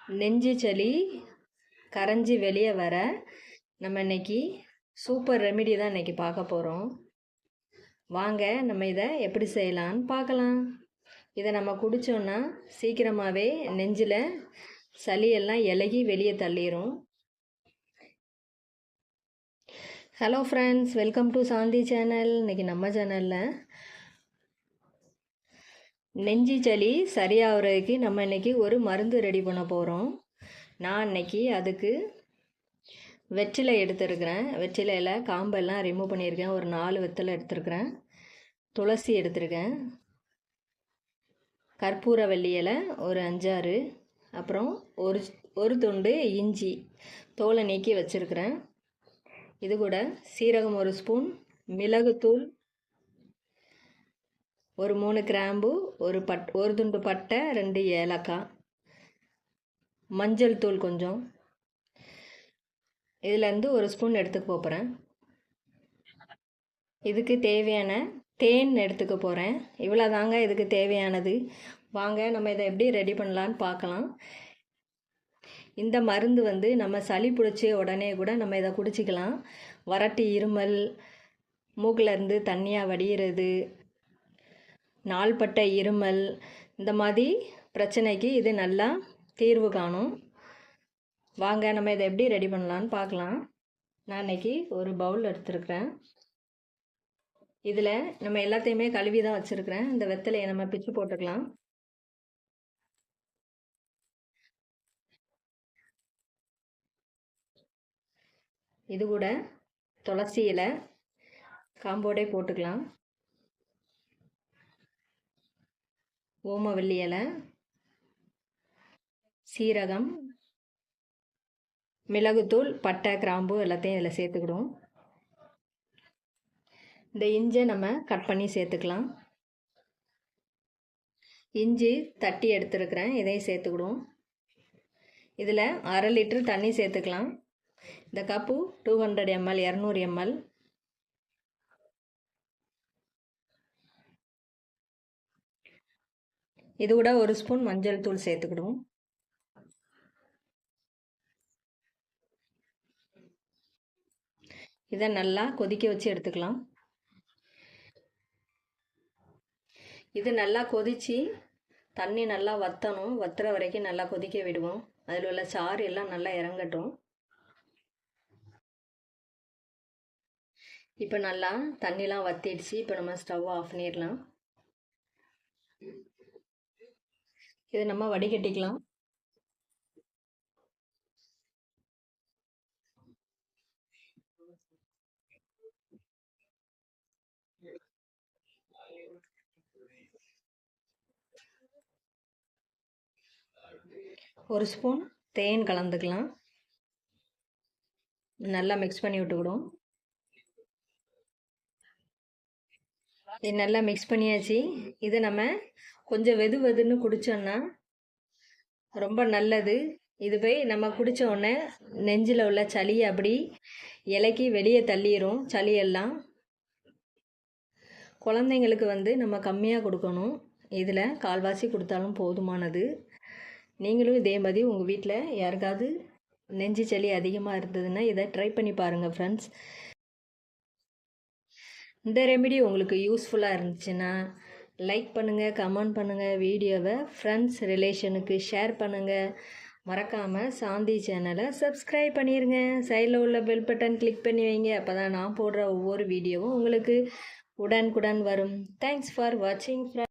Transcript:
நெஞ்சு சளி கரைஞ்சி வெளியே வர நம்ம இன்றைக்கி சூப்பர் ரெமிடி தான் இன்றைக்கி பார்க்க போகிறோம். வாங்க நம்ம இதை எப்படி செய்யலான்னு பார்க்கலாம். இதை நம்ம குடித்தோன்னா சீக்கிரமாகவே நெஞ்சில் சளியெல்லாம் இலகி வெளியே தள்ளிடும். Hello friends, welcome to Shanti channel. இன்றைக்கி நம்ம சேனலில் நெஞ்சு சளி சரியாகிறதுக்கு நம்ம இன்றைக்கி ஒரு மருந்து ரெடி பண்ண போகிறோம். நான் இன்றைக்கி அதுக்கு வெற்றிலை எடுத்துருக்கிறேன். வெற்றிலையில் காம்பெல்லாம் ரிமூவ் பண்ணியிருக்கேன். ஒரு 4 வெற்றிலை எடுத்துருக்கிறேன். துளசி எடுத்துருக்கேன். கற்பூரவள்ளி இலை ஒரு 5-6, அப்புறம் ஒரு துண்டு இஞ்சி தோலை நீக்கி வச்சுருக்கிறேன். இது கூட சீரகம் 1 ஸ்பூன், மிளகுத்தூள் ஒரு 3 கிராம்பு, ஒரு துண்டு பட்டை, 2 ஏலக்காய், மஞ்சள் தூள் கொஞ்சம், இதிலேருந்து 1 ஸ்பூன் எடுத்துக்க போகிறேன். இதுக்கு தேவையான தேன் எடுத்துக்க போகிறேன். இவ்வளோ தாங்க இதுக்கு தேவையானது. வாங்க நம்ம இதை எப்படி ரெடி பண்ணலான்னு பார்க்கலாம். இந்த மருந்து நம்ம சளி பிடிச்ச உடனே கூட நம்ம இதை குடிச்சிக்கலாம். வறட்டு இருமல், மூக்கிலேருந்து தண்ணியாக வடிகிறது, நாள்பட்ட இருமல், இந்த மாதிரி பிரச்சனைக்கு இது நல்லா தீர்வு காணும். வாங்க நம்ம இதை எப்படி ரெடி பண்ணலான்னு பார்க்கலாம். நான் இன்றைக்கி ஒரு பவுல் எடுத்துருக்கிறேன். இதில் நம்ம எல்லாத்தையுமே கழுவி தான் வச்சுருக்கிறேன். இந்த வெத்தலையை நம்ம பிச்சு போட்டுக்கலாம். இது கூட துளசி இலை காம்போடே போட்டுக்கலாம். ஓமவல்லி இலை, சீரகம், மிளகுத்தூள், பட்டை, கிராம்பு எல்லாத்தையும் இதில் சேர்த்துக்கிடுவோம். இந்த இஞ்சி நம்ம கட் பண்ணி சேர்த்துக்கலாம். இஞ்சி தட்டி எடுத்துருக்கிறேன், இதையும் சேர்த்துக்கிடுவோம். இதில் 1/2 லிட்டர் தண்ணி சேர்த்துக்கலாம். இந்த கப்பு 200 ml, 200 ml. இது கூட 1 ஸ்பூன் மஞ்சள் தூள் சேர்த்துக்கிடுவோம். இதை நல்லா கொதிக்க வச்சு எடுத்துக்கலாம். இது நல்லா கொதித்து தண்ணி நல்லா வற்றணும். வற்றுற வரைக்கும் நல்லா கொதிக்க விடுவோம். அதில் உள்ள சாறு எல்லாம் நல்லா இறங்கட்டும். இப்போ நல்லா தண்ணிலாம் வற்றிடுச்சு. இப்போ நம்ம ஸ்டவ் ஆஃப் பண்ணிடலாம். இதை நம்ம வடிகட்டிக்கலாம். ஒரு ஸ்பூன் தேன் கலந்துக்கலாம். நல்லா மிக்ஸ் பண்ணி விட்டுக்கிடும். இது நல்லா மிக்ஸ் பண்ணியாச்சு. இது நம்ம கொஞ்சம் வெதுன்னு குடித்தோன்னா ரொம்ப நல்லது. இதுவே நம்ம குடித்த உடனே நெஞ்சில் உள்ள சளி அப்படி இலக்கி வெளியே தள்ளிடும். சளியெல்லாம் குழந்தைங்களுக்கு நம்ம கம்மியாக கொடுக்கணும். இதில் 1/4 கொடுத்தாலும் போதுமானது. நீங்களும் இதே மாதிரி உங்கள் வீட்டில் யாருக்காவது நெஞ்சு சளி அதிகமாக இருந்ததுன்னா இதை ட்ரை பண்ணி பாருங்கள் ஃப்ரெண்ட்ஸ். இந்த ரெமிடி உங்களுக்கு யூஸ்ஃபுல்லாக இருந்துச்சுன்னா லைக் பண்ணுங்கள், கமெண்ட் பண்ணுங்கள், வீடியோவை ஃப்ரெண்ட்ஸ் ரிலேஷனுக்கு ஷேர் பண்ணுங்கள். மறக்காமல் சாந்தி சேனலை சப்ஸ்கிரைப் பண்ணிடுங்க. சைடில் உள்ள பெல் பட்டன் கிளிக் பண்ணி வைங்க. அப்போ தான் நான் போடுற ஒவ்வொரு வீடியோவும் உங்களுக்கு உடனுக்குடன் வரும். தேங்க்ஸ் ஃபார் வாட்சிங்.